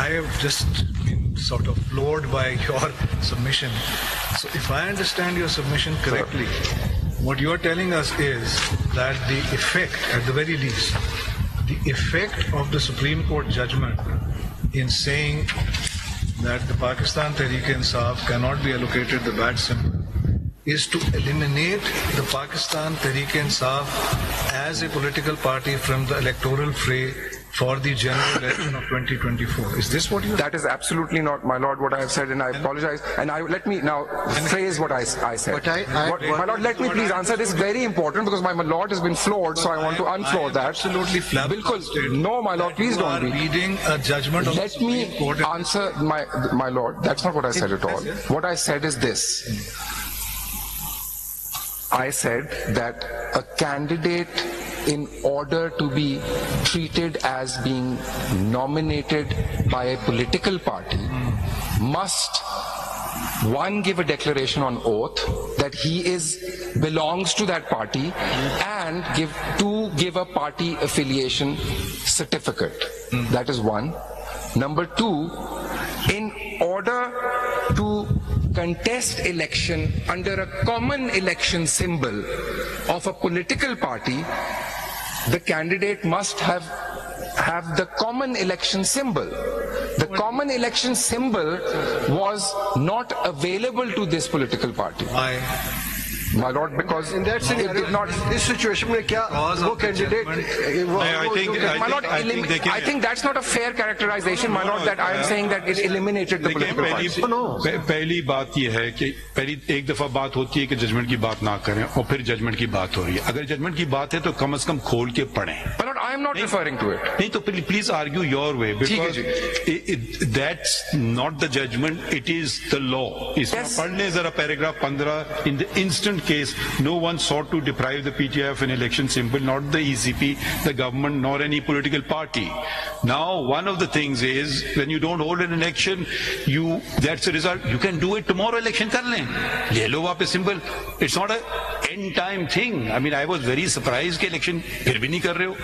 I have just been sort of floored by your submission. So if I understand your submission correctly, what you are telling us is that the effect, at the very least, the effect of the Supreme Court judgment in saying that the Pakistan Tehreek-e-Insaf cannot be allocated the bat symbol is to eliminate the Pakistan Tehreek-e-Insaf as a political party from the electoral fray for the general election of 2024. Is this what you... That is absolutely not, my lord, what I have said, and I apologize. And let me now phrase what I said. My lord, let me please answer this. Very important, because my lord has been floored, so I want to unfloor that. Absolutely flabbergasted. No, my lord, please don't be. Reading a judgment of the Supreme Court. Let me answer, my lord. That's not what I said at all. What I said is this. I said that a candidate, in order to be treated as being nominated by a political party, must, one, give a declaration on oath that he belongs to that party, and give a party affiliation certificate. That is one. Number two, in order to contest election under a common election symbol of a political party, the candidate must have the common election symbol. The common election symbol was not available to this political party. Why? My lord, because in that scenario, it did not. This situation mein kya wo candidate? My lord, I think that's not a fair characterization, my lord, that I am saying that it eliminated the political party. पहली बात ये है कि पहली एक दफा बात होती है कि जजमेंट की बात ना करें और फिर जजमेंट की बात हो रही है. अगर जजमेंट की बात है तो कम से कम खोल के पढ़ें. My lord, I am not referring to it. नहीं तो please argue your way, because that's not the judgment, it is the law. इसमें पढ़ लें जरा paragraph 15. In the instant case, no one sought to deprive the PTF an election symbol, not the ECP, the government, nor any political party. Now, one of the things is, when you don't hold an election, that's the result. You can do it tomorrow, election kar lein. Le lo वापस symbol. It's not a end time thing. I mean, I was very surprised कि election फिर भी नहीं कर रहे हो.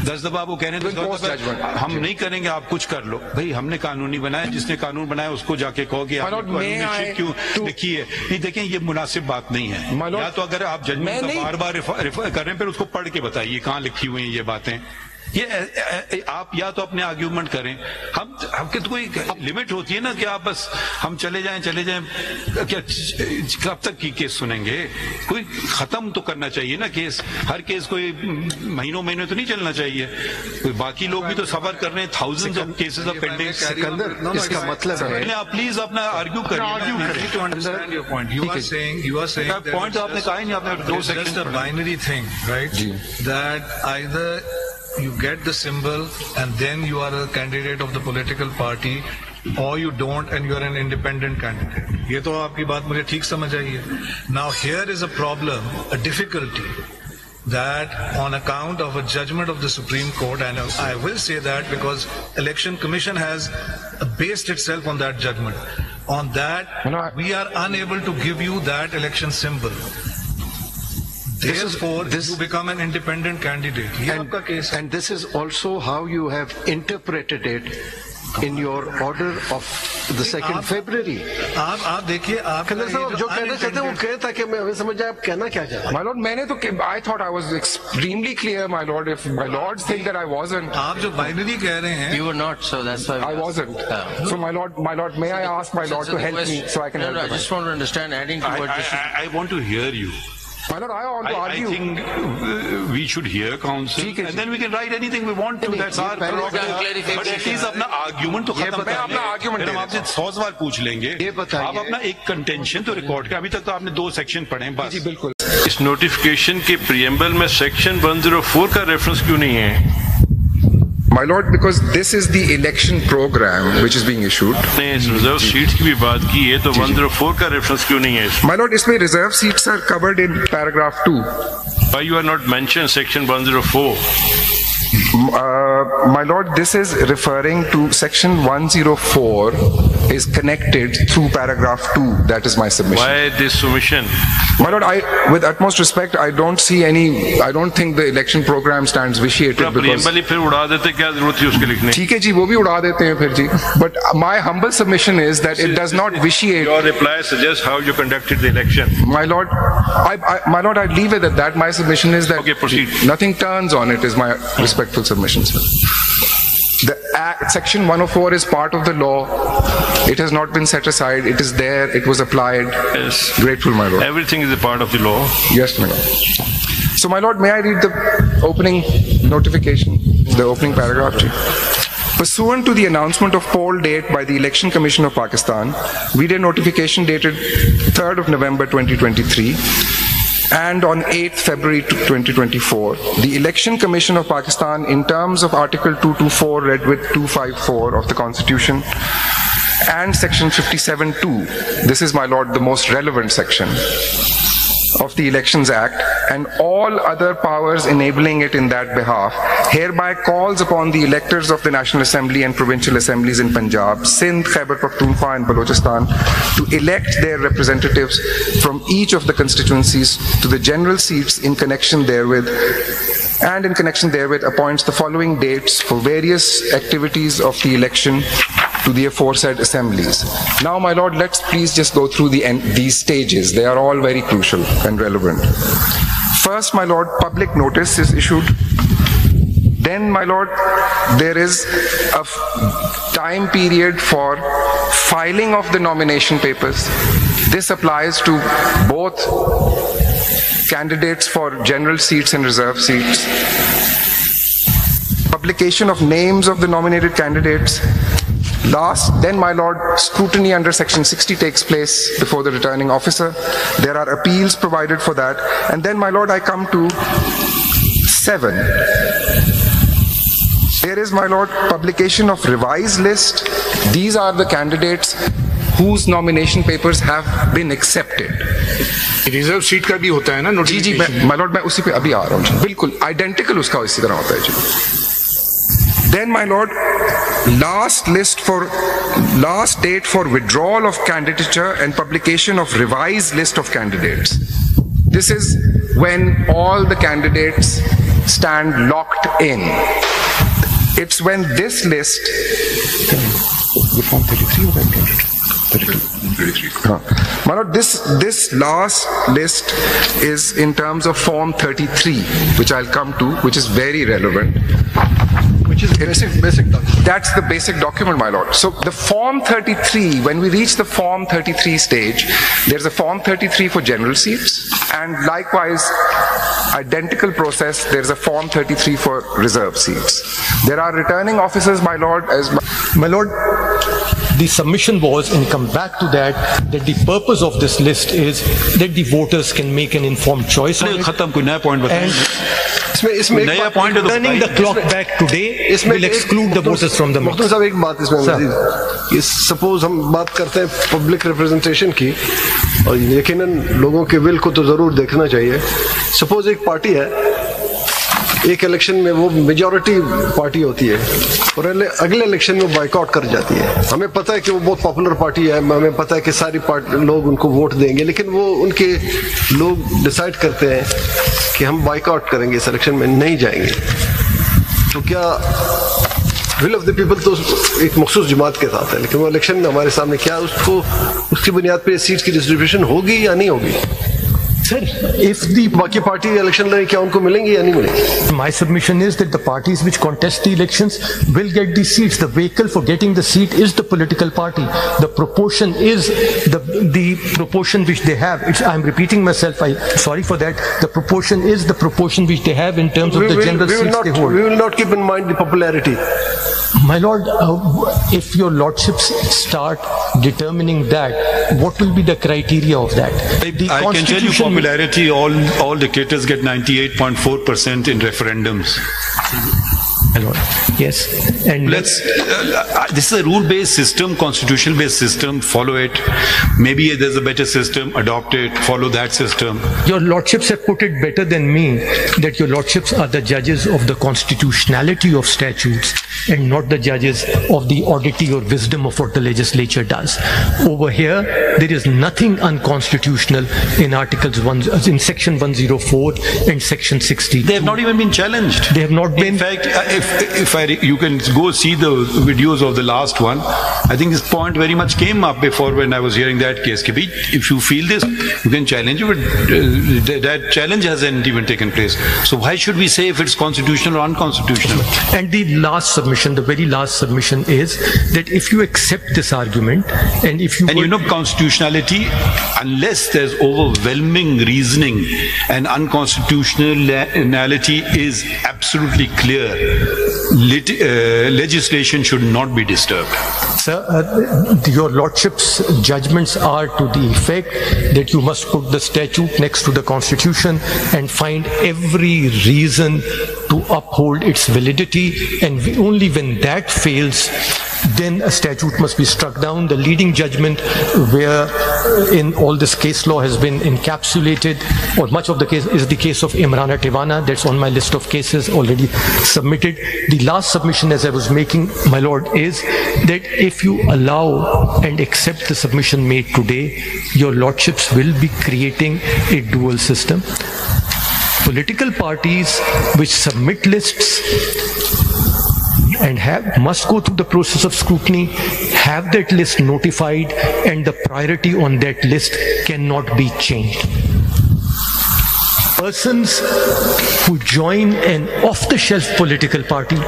10 दफा वो कह रहे हैं हम नहीं करेंगे, आप कुछ कर लो. भाई हमने कानून नहीं बनाया, जिसने कानून बनाया उसको जाके कहो कि आपने क्यों लिखी है. नहीं, देखें ये मुनासिब बात नहीं है. या तो अगर आप जजमेंट का बार बार रेफर कर रहे हैं, फिर उसको पढ़ के बताइए कहाँ लिखी हुई है ये बातें. ये आप या तो अपने आर्ग्यूमेंट करें. हमके तो कोई लिमिट होती है ना कि आप बस हम चले जाएं क्या कब तक की केस सुनेंगे. कोई खत्म तो करना चाहिए ना केस. हर केस कोई महीनों तो नहीं चलना चाहिए. कोई बाकी लोग भी तो सफर कर रहे हैं. Thousands of cases of pending. इसका मतलब है आप प्लीज अपना आर्ग्यू करिए. पॉइंट आपने कहा ही नहीं. आपने 2 second. Binary thing, right, that either you get the symbol and then you are a candidate of the political party, or you don't and you are an independent candidate. ये तो आपकी बात मुझे ठीक समझ आई है. Now here is a problem, a difficulty, that on account of a judgment of the Supreme Court, and I will say that because Election Commission has based itself on that judgment, on that we are unable to give you that election symbol. Therefore, you become an independent candidate. And this is also how you have interpreted it in your order of the 2nd February. आप देखिए, आप जो कहना चाहते हैं वो कहे ताकि मैं हमें समझ जाए आप कहना क्या चाहते हैं. My lord, मैंने तो I thought I was extremely clear, my lord. If my lords think that I wasn't, आप जो बाइनरी कह रहे हैं, you were not, so that's why I wasn't. So my lord, may I ask my lord to help me so I can help? I just want to understand. Adding to what I want to hear you. My lord, I want to argue. I think we should hear counsel, and then we can write anything we want to. That's our prerogative. But at least अपना argument तो खत्म मैं अपना argument हम आपसे 100 सवाल पूछ लेंगे. आप अपना एक contention तो रिकॉर्ड करें. अभी तक तो आपने 2 सेक्शन पढ़े हैं बस. जी बिल्कुल. इस नोटिफिकेशन के प्रीएम्बल में सेक्शन 104 का रेफरेंस क्यों नहीं है? My lord, because this is the election program which is being issued. ने रिजर्व सीट्स की भी बात की है, तो 104 का रेफरेंस क्यों नहीं है? My lord, इसमें reserve seats are covered in paragraph 2. Why you are not mentioned section 104? My Lord, this is referring to section 104 is connected through paragraph 2. That is my submission. Why this submission? My Lord, with utmost respect, I don't think the election program stands vitiated because... preamble ही फिर उड़ा देते, क्या जरूरत थी उसके लिखने? ठीक है जी, वो भी उड़ा देते हैं फिर जी. But my humble submission is that it does not vitiate... Your reply suggests how you conducted the election. My Lord, I leave it at that. My submission is that okay, proceed. Nothing turns on it is my respectful submission, sir. The section 104 is part of the law. It has not been set aside. It is there. It was applied. Yes. Grateful, my Lord. Everything is a part of the law. Yes, my Lord. So, my Lord, may I read the opening notification, the opening paragraph? Pursuant to the announcement of poll date by the Election Commission of Pakistan, video notification dated 3rd of November 2023, and on 8th February 2024, the Election Commission of Pakistan, in terms of Article 224 read with 254 of the Constitution and Section 57(2), this is, my Lord, the most relevant section of the Elections Act, and all other powers enabling it in that behalf, hereby calls upon the electors of the National Assembly and Provincial Assemblies in Punjab, Sindh, Khyber Pakhtunkhwa and Balochistan to elect their representatives from each of the constituencies to the general seats in connection therewith, and in connection therewith appoints the following dates for various activities of the election to the aforesaid assemblies. Now, my Lord, let's please just go through these stages. They are all very crucial and relevant. First, my Lord, public notice is issued. Then, my Lord, there is a time period for filing of the nomination papers. This applies to both candidates for general seats and reserve seats. Publication of names of the nominated candidates. Then, my Lord, scrutiny under Section 60 takes place before the returning officer. There are appeals provided for that. And then, my Lord, I come to 7. There is, my Lord, publication of revised list. These are the candidates whose nomination papers have been accepted. Reserve seat का भी होता है ना? जी जी, my Lord, मैं उसी पे अभी आ रहा हूँ, बिल्कुल आइडेंटिकल उसका इसी तरह होता है जी. Then, my Lord, last date for withdrawal of candidature and publication of revised list of candidates. This is when all the candidates stand locked in. It's when this list, Form 33 or 33? My Lord, this last list is in terms of Form 33, which I'll come to, which is very relevant. Which is basic document. That's the basic document, my Lord. So the Form 33, when we reach the Form 33 stage, there's a Form 33 for general seats, and likewise, identical process, there's a Form 33 for reserve seats. There are returning officers, my Lord, My Lord, the submission was, and come back to that the purpose of this list is that the voters can make an informed choice on it. And turning the clock back today will exclude the voters from the mix. मुख्तम साहब, एक बात इसमें मज़ीद, suppose हम बात करते हैं public representation की, और यकीनन लोगों के विल को तो ज़रूर देखना चाहिए. सपोज एक पार्टी है, एक इलेक्शन में वो मेजॉरिटी पार्टी होती है और अगले इलेक्शन में बाइकआउट कर जाती है. हमें पता है कि वो बहुत पॉपुलर पार्टी है, हमें पता है कि सारी लोग उनको वोट देंगे, लेकिन वो उनके लोग डिसाइड करते हैं कि हम बाइकआउट करेंगे, इस इलेक्शन में नहीं जाएंगे. तो क्या विल ऑफ द पीपल तो एक मखसूस जमात के साथ है, लेकिन वो इलेक्शन में हमारे सामने क्या उसकी बुनियाद पर सीट्स की डिस्ट्रीब्यूशन होगी या नहीं होगी? Sir, if the बाकी पार्टी इलेक्शन लड़े, क्या उनको मिलेंगी या नहीं मिलेंगी? My submission is that the parties which contest the elections will get the seats. The vehicle for getting the seat is the political party. The proportion is the proportion which they have. I'm repeating myself. Sorry for that. The proportion is the proportion which they have in terms of the general seats they hold. We will not keep in mind the popularity. My Lord, if your lordships start determining that, what will be the criteria of that? I can tell you popularity, all dictators get 98.4% in referendums. My lord. Yes. And Let's. This is a rule-based system, constitutional-based system. Follow it. Maybe there's a better system. Adopt it. Follow that system. your lordships have put it better than me, that your lordships are the judges of the constitutionality of statutes and not the judges of the oddity or wisdom of what the legislature does. Over here, there is nothing unconstitutional in in section 104 and section 60. They have not even been challenged. They have not been. In fact, you can go see the videos of the last one. I think this point very much came up before when I was hearing that case. If you feel this, you can challenge it, but that challenge hasn't even taken place. So why should we say if it's constitutional or unconstitutional? And the last submission, the very last submission is that if you accept this argument and if you... And you know, constitutionality, unless there's overwhelming reasoning and unconstitutionality is absolutely clear, legislation should not be disturbed. Sir, your lordship's judgments are to the effect that you must put the statute next to the constitution and find every reason to uphold its validity, and only when that fails, then a statute must be struck down. The leading judgment where in all this case law has been encapsulated, or much of the case, is the case of Imrana Tivana. That's on my list of cases already submitted. The last submission, as I was making, my lord, is that if you allow and accept the submission made today, your lordships will be creating a dual system. Political parties which submit lists and must go through the process of scrutiny, have that list notified, and the priority on that list cannot be changed. Persons who join an off-the-shelf political party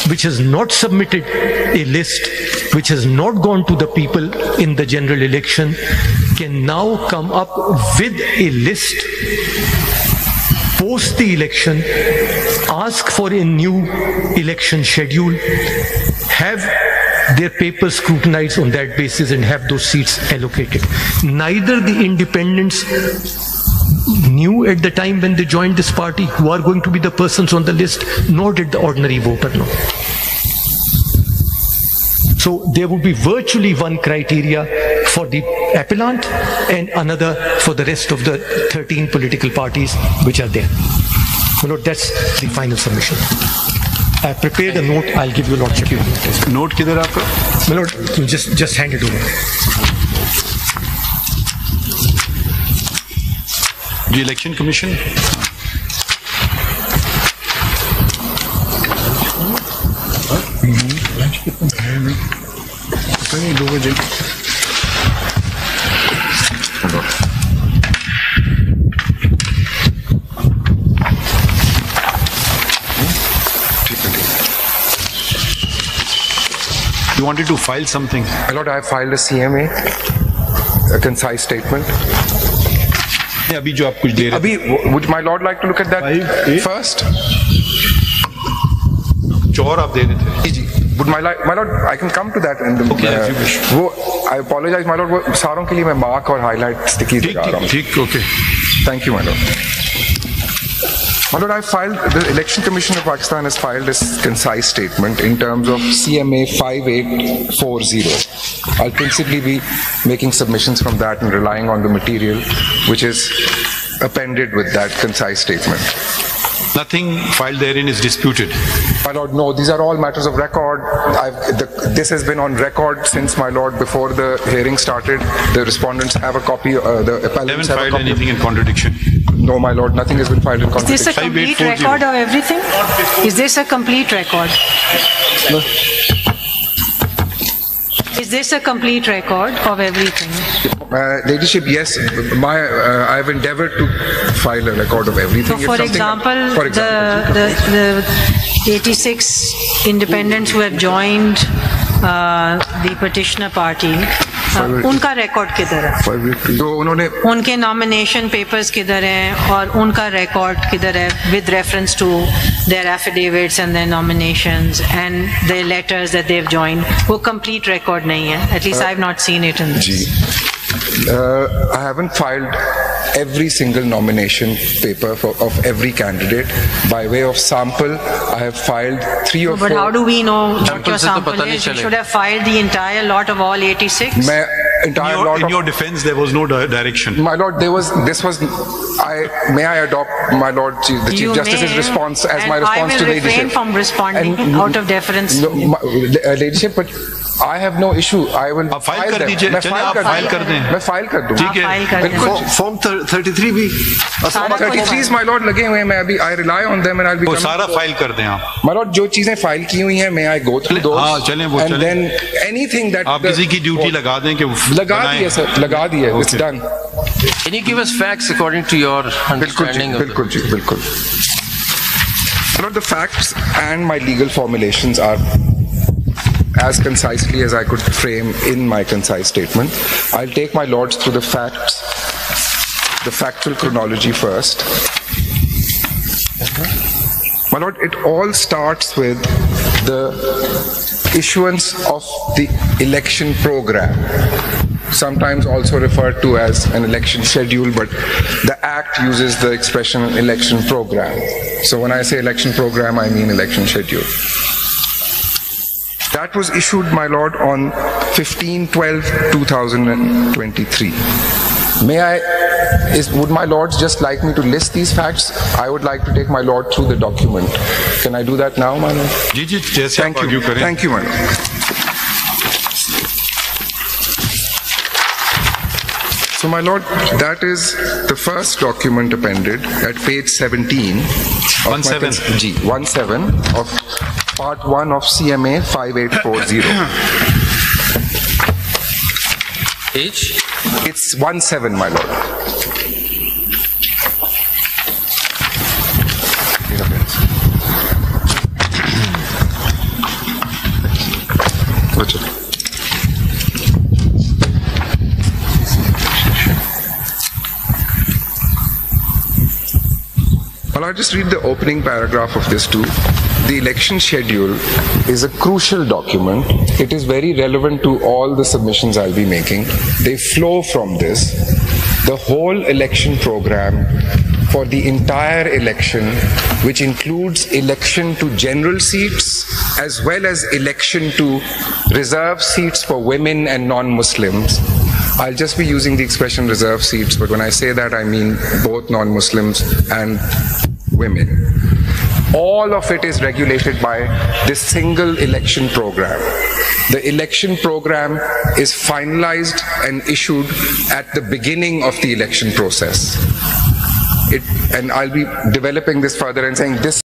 which has not submitted a list, which has not gone to the people in the general election, can now come up with a list post the election, ask for a new election schedule, have their papers scrutinized on that basis, and have those seats allocated. Neither the independents knew at the time when they joined this party who are going to be the persons on the list, nor did the ordinary voter know. So there would be virtually one criteria for the appellant and another for the rest of the 13 political parties which are there. You know, that's the final submission. I have prepared a note. I'll give you a lordship. Note kidhar aapka? My lord, you just hand it over. The Election Commission. You wanted to file something? My lord, I have filed a CMA, a concise statement. अभी जो आप कुछ दे रहे Abhi, would my lord like to look at that first? चौर आप दे रहे थे. जी. Would my lord, I can come to that in the. Okay, as you wish. I apologize, my lord. वो सारों के लिए मैं mark और highlight sticky लगा रहा हूँ. ठीक, okay. Thank you, my lord. My lord, the Election Commission of Pakistan has filed this concise statement in terms of CMA 5840. I'll principally be making submissions from that and relying on the material which is appended with that concise statement. Nothing filed therein is disputed. My lord, no, these are all matters of record. This has been on record since, my lord, before the hearing started. The respondents have a copy, the appellants have a Haven't filed copy. anything in contradiction. No, my lord, nothing has been filed in Is this a contradiction. complete record of everything? Is this a complete record? No. Is this a complete record of everything? Ladyship, yes, I've endeavored to file a record of everything. So, for example, the 86 independents who have joined the petitioner party, उनका record किधर है? जो उन्होंने उनके nomination papers किधर हैं और उनका record किधर है with reference to their affidavits and their nominations and their letters that they've joined, वो complete record नहीं है. At least I've not seen it in this. I haven't filed every single nomination paper of every candidate. By way of sample, I have filed 3 or 4. But how do we know what your से तो sample पता नहीं is? You चलेगा। should have filed the entire lot of all 86. Entire lot In of, your defense, there was no direction. my lord, may I adopt, my lord, the Chief You Justice's may, response as and my response to I will refrain ladyship? from responding And- out of deference. No, ladyship, but I have no issue. I will आप file file कर them. दीजिए, मैं चलिए file आप कर file दूं। कर दें। मैं फाइल कर दूं। ठीक है। फाइल कर दें। फॉर्म 33 भी सारा कुछ 33 my lord लगे हुए हैं, मैं अभी I rely on them and I'll be वो coming सारा to- फाइल कर दें आप। My lord, जो चीजें फाइल की हुई हैं, may I go through those? हाँ, चलें, वो and चलें। then anything that आप किसी की ड्यूटी लगा दें कि लगा बनाएं। दिए सर, लगा दिए, it's Okay. done. Can you give us facts according to your बिल्कुल जी, understanding of बिल्कुल जी, बिल्कुल। My lord, the facts and my legal formulations are as concisely as I could frame in my concise statement. I'll take my lords through the facts, the factual chronology first. My lord, it all starts with the issuance of the election program, sometimes also referred to as an election schedule, but the Act uses the expression election program. So when I say election program, I mean election schedule. That was issued, my lord, on 15/12/2023. Would my lords just like me to list these facts? I would like to take my lord through the document. Can I do that now, my lord? जी जी जैसे आप argue करें। Thank you, my lord. So, my lord, that is the first document appended at page 17. Of 17. 17 of part 1 of CMA 5840. age? It's 17, my lord. Well, I'll just read the opening paragraph of this too. The election schedule is a crucial document. It is very relevant to all the submissions I'll be making. They flow from this. The whole election program for the entire election, which includes election to general seats as well as election to reserve seats for women and non-Muslims. I'll just be using the expression reserve seats, but when I say that, I mean both non-Muslims and women. All of it is regulated by this single election program. The election program is finalized and issued at the beginning of the election process. And I'll be developing this further and saying this